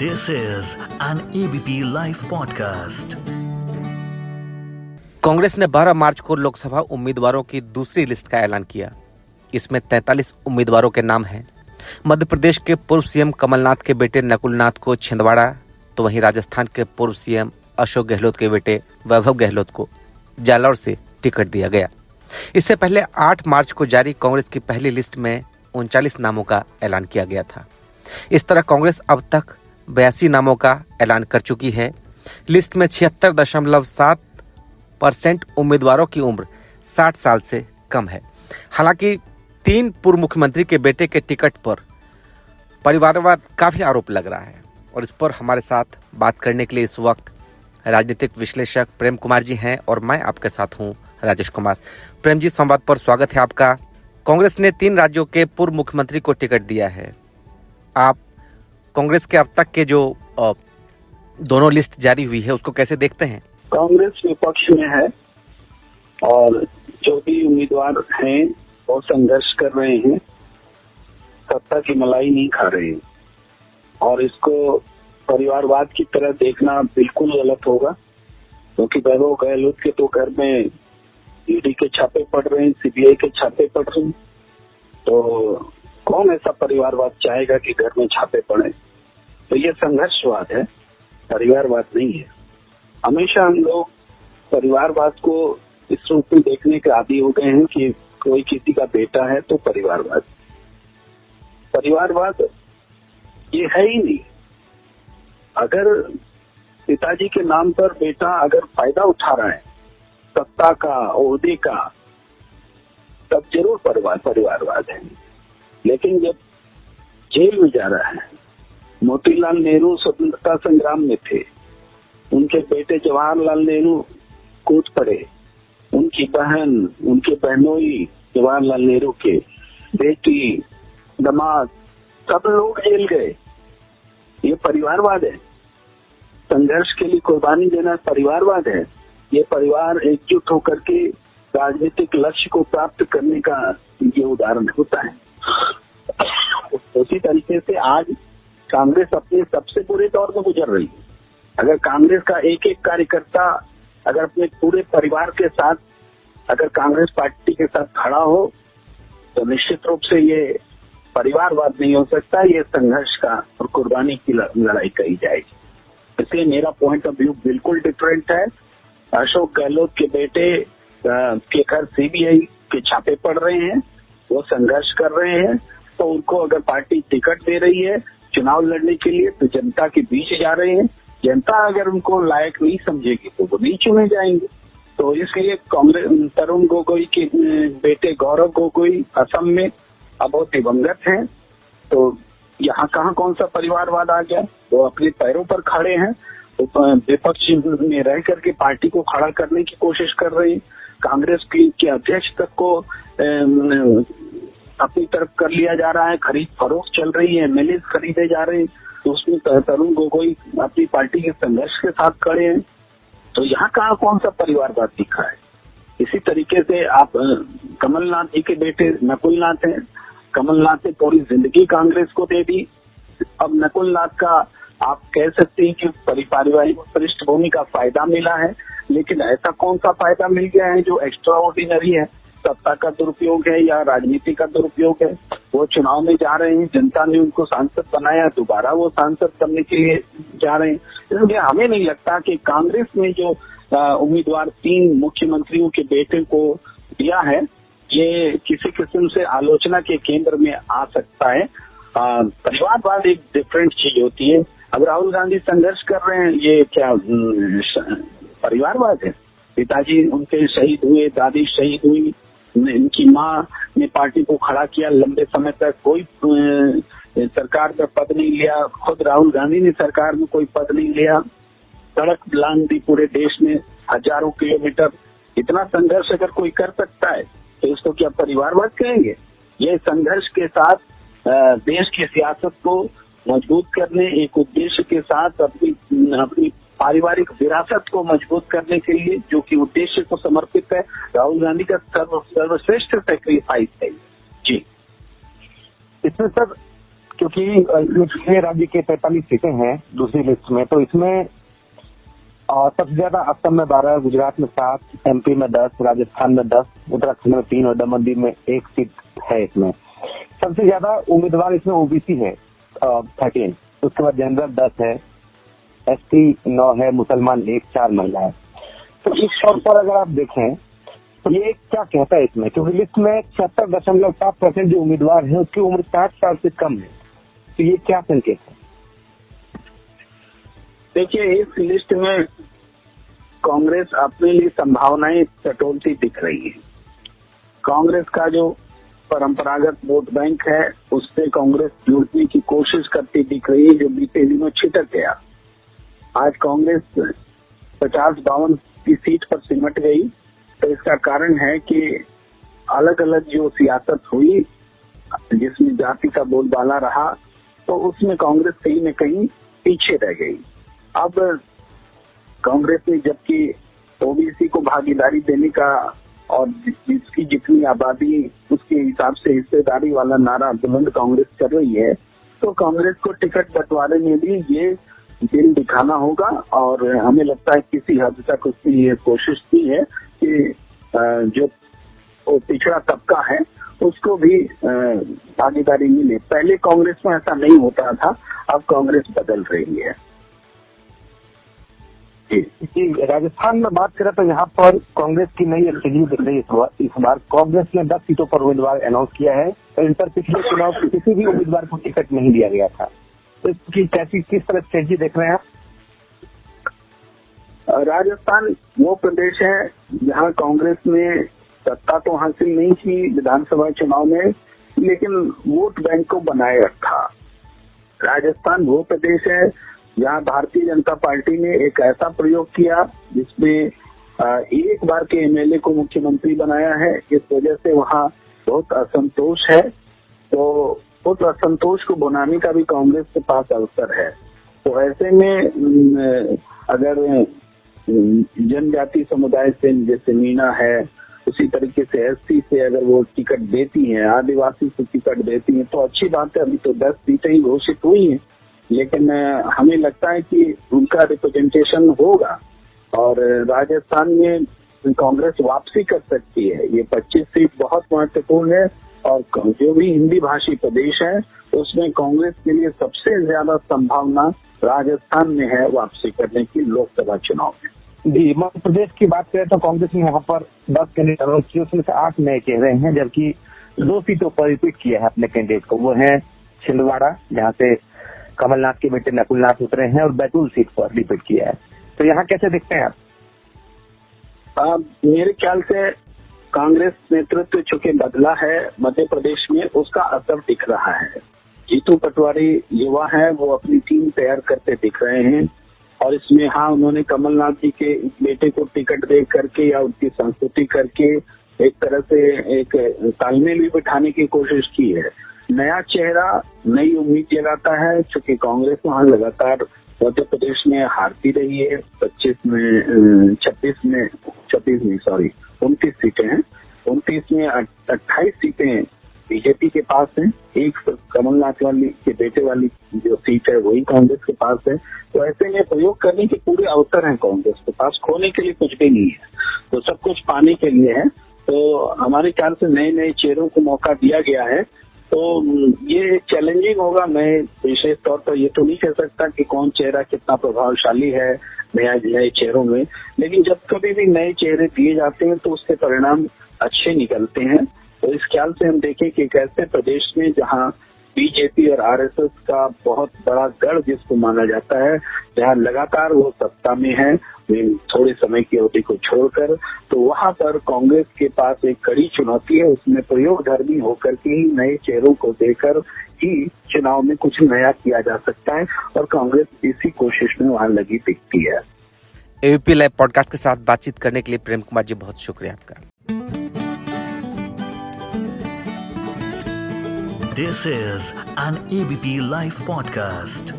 This is an ABP Live podcast. Congress ने 12 मार्च को लोकसभा उम्मीदवारों की दूसरी लिस्ट का ऐलान किया। इसमें 43 उम्मीदवारों के नाम हैं। मध्य प्रदेश के पूर्व सीएम कमलनाथ के बेटे नकुलनाथ को छिंदवाड़ा, तो वहीं राजस्थान के पूर्व सीएम अशोक गहलोत के बेटे वैभव गहलोत को जालौर से टिकट दिया गया। इससे पहले 8 मार्च को जारी कांग्रेस की पहली लिस्ट में 39 नामों का ऐलान किया गया था। इस तरह कांग्रेस अब तक 82 नामों का ऐलान कर चुकी है। लिस्ट में 76.7% उम्मीदवारों की उम्र 60 साल से कम है। हालांकि 3 पूर्व मुख्यमंत्री के बेटे के टिकट पर परिवारवाद काफी आरोप लग रहा है और इस पर हमारे साथ बात करने के लिए इस वक्त राजनीतिक विश्लेषक प्रेम कुमार जी हैं और मैं आपके साथ हूं राजेश कुमार। प्रेम जी, संवाद पर स्वागत है आपका। कांग्रेस ने 3 राज्यों के पूर्व मुख्यमंत्री को टिकट दिया है। आप कांग्रेस के अब तक के जो दोनों लिस्ट जारी हुई है उसको कैसे देखते हैं? कांग्रेस विपक्ष में है और जो भी उम्मीदवार हैं वो संघर्ष कर रहे हैं, सत्ता की मलाई नहीं खा रहे हैं और इसको परिवारवाद की तरह देखना बिल्कुल गलत होगा, क्योंकि वैभव गहलोत के तो घर में ईडी के छापे पड़ रहे हैं, सीबीआई के छापे पड़ रहे हैं, तो कौन ऐसा परिवारवाद चाहेगा कि घर में छापे पड़े? तो ये संघर्षवाद है, परिवारवाद नहीं है। हमेशा हम लोग परिवारवाद को इस रूप में देखने के आदी हो गए हैं कि कोई किसी का बेटा है तो परिवारवाद ये है ही नहीं। अगर पिताजी के नाम पर बेटा अगर फायदा उठा रहा है सत्ता का, ओहदे का, तब जरूर परिवारवाद है। लेकिन जब जेल में जा रहा है, मोतीलाल नेहरू स्वतंत्रता संग्राम में थे, उनके बेटे जवाहरलाल नेहरू कूद पड़े, उनकी बहन, उनके बहनोई जवाहरलाल नेहरू के बेटी, दामाद, सब लोग जेल गए। ये परिवारवाद है। संघर्ष के लिए कुर्बानी देना परिवारवाद है। ये परिवार एकजुट होकर के राजनीतिक लक्ष्य को प्राप्त करने का ये उदाहरण होता है। उसी तरीके से आज कांग्रेस अपने सबसे बुरे दौर में गुजर रही है। अगर कांग्रेस का एक एक कार्यकर्ता अगर अपने पूरे परिवार के साथ अगर कांग्रेस पार्टी के साथ खड़ा हो तो निश्चित रूप से ये परिवारवाद नहीं हो सकता, ये संघर्ष का और कुर्बानी की लड़ाई कही जाएगी। इसलिए मेरा पॉइंट ऑफ व्यू बिल्कुल डिफरेंट है। अशोक गहलोत के बेटे के घर सीबीआई के छापे पड़ रहे हैं, वो संघर्ष कर रहे हैं, तो उनको अगर पार्टी टिकट दे रही है चुनाव लड़ने के लिए तो जनता के बीच जा रहे हैं। जनता अगर उनको लायक नहीं समझेगी तो वो नहीं चुने जाएंगे। तो इसलिए कांग्रेस तरुण गोगोई के बेटे गौरव गोगोई असम में अब वो दिवंगत हैं, तो यहाँ कहाँ कौन सा परिवारवाद आ गया? वो अपने पैरों पर खड़े हैं, तो विपक्ष में रह करके पार्टी को खड़ा करने की कोशिश कर रहे हैं। कांग्रेस के अध्यक्ष तक को अपनी तरफ कर लिया जा रहा है, खरीद फरोख्त चल रही है, एमएलए खरीदे जा रहे हैं, तो उसमें तरुण गोगोई अपनी पार्टी के संघर्ष के साथ खड़े हैं। तो यहाँ कहाँ कौन सा परिवारवाद दिखा है? इसी तरीके से आप कमलनाथ जी के बेटे नकुलनाथ हैं। कमलनाथ ने पूरी जिंदगी कांग्रेस को दे दी। अब नकुलनाथ का आप कह सकते हैं कि पारिवारिक पृष्ठभूमि का फायदा मिला है, लेकिन ऐसा कौन सा फायदा मिल गया है जो एक्स्ट्रा ऑर्डिनरी है? सत्ता का दुरुपयोग है या राजनीति का दुरुपयोग है? वो चुनाव में जा रहे हैं, जनता ने उनको सांसद बनाया, दोबारा वो सांसद बनने के लिए जा रहे हैं। इसलिए हमें नहीं लगता कि कांग्रेस ने जो उम्मीदवार 3 मुख्यमंत्रियों के बेटे को दिया है ये किसी किस्म से आलोचना के केंद्र में आ सकता है। परिवारवाद एक डिफरेंट चीज होती है। अब राहुल गांधी संघर्ष कर रहे हैं, ये क्या परिवारवाद है? पिताजी उनके शहीद हुए, दादी शहीद हुई, इनकी माँ ने पार्टी को खड़ा किया, लंबे समय तक कोई सरकार में पद नहीं लिया, खुद राहुल गांधी ने सरकार में कोई पद नहीं लिया, सड़क लांग दी पूरे देश में हजारों किलोमीटर। इतना संघर्ष अगर कोई कर सकता है तो इसको क्या परिवारवाद कहेंगे? ये संघर्ष के साथ देश की सियासत को मजबूत करने, एक उद्देश्य के साथ अपनी पारिवारिक विरासत को मजबूत करने के लिए जो कि उद्देश्य को समर्पित है, राहुल गांधी का सर्वश्रेष्ठ सैक्रिफाइस है। जी, इसमें सर क्योंकि ये राज्य के 43 सीटें हैं दूसरी लिस्ट में, तो इसमें सबसे ज्यादा असम में 12, गुजरात में 7, एमपी में 10, राजस्थान में 10, उत्तराखंड में 3 और दमन में 1 सीट है। इसमें सबसे ज्यादा उम्मीदवार इसमें ओबीसी है 13, उसके बाद जनरल 10 है, एसटी 9 है, मुसलमान 1, 4 महिला है। तो इस तौर पर अगर आप देखें तो ये क्या कहता है इसमें, क्योंकि लिस्ट में 76.7% जो उम्मीदवार है उसकी उम्र 60 साल से कम है, तो ये क्या संकेत है? देखिए, इस लिस्ट में कांग्रेस अपने लिए संभावनाएं टटोलती दिख रही है। कांग्रेस का जो परंपरागत वोट बैंक है उससे कांग्रेस जुड़ने की कोशिश करती दिख रही है, जो बीते दिनों छिटक गया। आज कांग्रेस 50-52 की सीट पर सिमट गई, तो इसका कारण है कि अलग अलग जो सियासत हुई जिसमें जाति का बोलबाला रहा, तो उसमें कांग्रेस कहीं न कहीं पीछे रह गई। अब कांग्रेस ने जबकि ओबीसी को भागीदारी देने का और जिसकी जितनी आबादी उसके हिसाब से हिस्सेदारी वाला नारा बुलंद कांग्रेस कर रही है, तो कांग्रेस को टिकट बंटवारे में भी ये दिल दिखाना होगा। और हमें लगता है किसी हद तक उसने ये कोशिश की है कि जो पिछड़ा तबका है उसको भी भागीदारी मिले। पहले कांग्रेस में ऐसा नहीं होता था, अब कांग्रेस बदल रही है। राजस्थान में बात करें तो यहाँ पर कांग्रेस की नई स्ट्रेटजी दिख रही है। इस बार कांग्रेस ने 10 सीटों पर उम्मीदवार अनाउंस किया है, तो इन पर पिछले चुनाव में किसी भी उम्मीदवार को टिकट नहीं दिया गया था। तो इसकी किस तरह स्ट्रेटजी देख रहे हैं आप? राजस्थान वो प्रदेश है जहां कांग्रेस ने सत्ता तो हासिल नहीं की विधानसभा चुनाव में, लेकिन वोट बैंक को बनाए रखा। राजस्थान वो प्रदेश है जहां भारतीय जनता पार्टी ने एक ऐसा प्रयोग किया जिसमें एक बार के एमएलए को मुख्यमंत्री बनाया है। इस वजह से वहां बहुत असंतोष है, तो उस असंतोष को बनाने का भी कांग्रेस के पास अवसर है। तो ऐसे में अगर जनजाति समुदाय से जैसे मीणा है, उसी तरीके से एससी से अगर वो टिकट देती हैं, आदिवासी से टिकट देती हैं, तो अच्छी बात है। अभी तो 10 सीटें ही घोषित हुई हैं, लेकिन हमें लगता है कि उनका रिप्रेजेंटेशन होगा और राजस्थान में कांग्रेस वापसी कर सकती है। ये 25 सीट बहुत महत्वपूर्ण है और जो भी हिंदी भाषी प्रदेश है उसमें कांग्रेस के लिए सबसे ज्यादा संभावना राजस्थान में है वापसी करने की लोकसभा चुनाव में। जी, मध्य प्रदेश की बात करें तो कांग्रेस ने यहाँ पर 10 कैंडिडेट अनाउंस किए, उसमें से 8 नए चेहरे हैं, जबकि 2 सीटों पर रिपीट किया है अपने कैंडिडेट को। वो है छिंदवाड़ा जहाँ से कमलनाथ के बेटे नकुलनाथ उतरे हैं, और बैतूल सीट पर रिपीट किया है। तो यहाँ कैसे देखते हैं आप? मेरे ख्याल से कांग्रेस नेतृत्व चूंकि बदला है मध्य प्रदेश में, उसका असर दिख रहा है। जीतू पटवारी युवा है, वो अपनी टीम तैयार करते दिख रहे हैं और इसमें हाँ उन्होंने कमलनाथ जी के बेटे को टिकट दे करके या उनकी संस्तुति करके एक तरह से एक तालमेल भी बिठाने की कोशिश की है। नया चेहरा नई उम्मीद जगाता है, क्योंकि कांग्रेस वहां लगातार मध्य प्रदेश में हारती रही है। 29 सीटें हैं, 29 में 28 सीटें बीजेपी के पास है, एक कमलनाथ वाली के बेटे वाली जो सीट है वही कांग्रेस के पास है। तो ऐसे में प्रयोग करने के पूरे अवसर हैं कांग्रेस के पास, खोने के लिए कुछ भी नहीं है, तो सब कुछ पाने के लिए है। तो हमारे ख्याल से नए नए चेहरों को मौका दिया गया है, तो ये चैलेंजिंग होगा। मैं विशेष तौर पर ये तो नहीं कह सकता कि कौन चेहरा कितना प्रभावशाली है नए चेहरों में, लेकिन जब कभी भी नए चेहरे दिए जाते हैं तो उसके परिणाम अच्छे निकलते हैं। तो इस ख्याल से हम देखें कि कैसे प्रदेश में जहां बीजेपी और आरएसएस का बहुत बड़ा गढ़ जिसको माना जाता है, जहां लगातार वो सत्ता में है थोड़े समय की अवधि को छोड़कर, तो वहां पर कांग्रेस के पास एक कड़ी चुनौती है। उसमें प्रयोगधर्मी होकर के ही नए चेहरों को देकर ही चुनाव में कुछ नया किया जा सकता है और कांग्रेस इसी कोशिश में वहां लगी दिखती है। एबीपी लाइव पॉडकास्ट के साथ बातचीत करने के लिए प्रेम कुमार जी बहुत शुक्रिया आपका। This is an ABP Live podcast.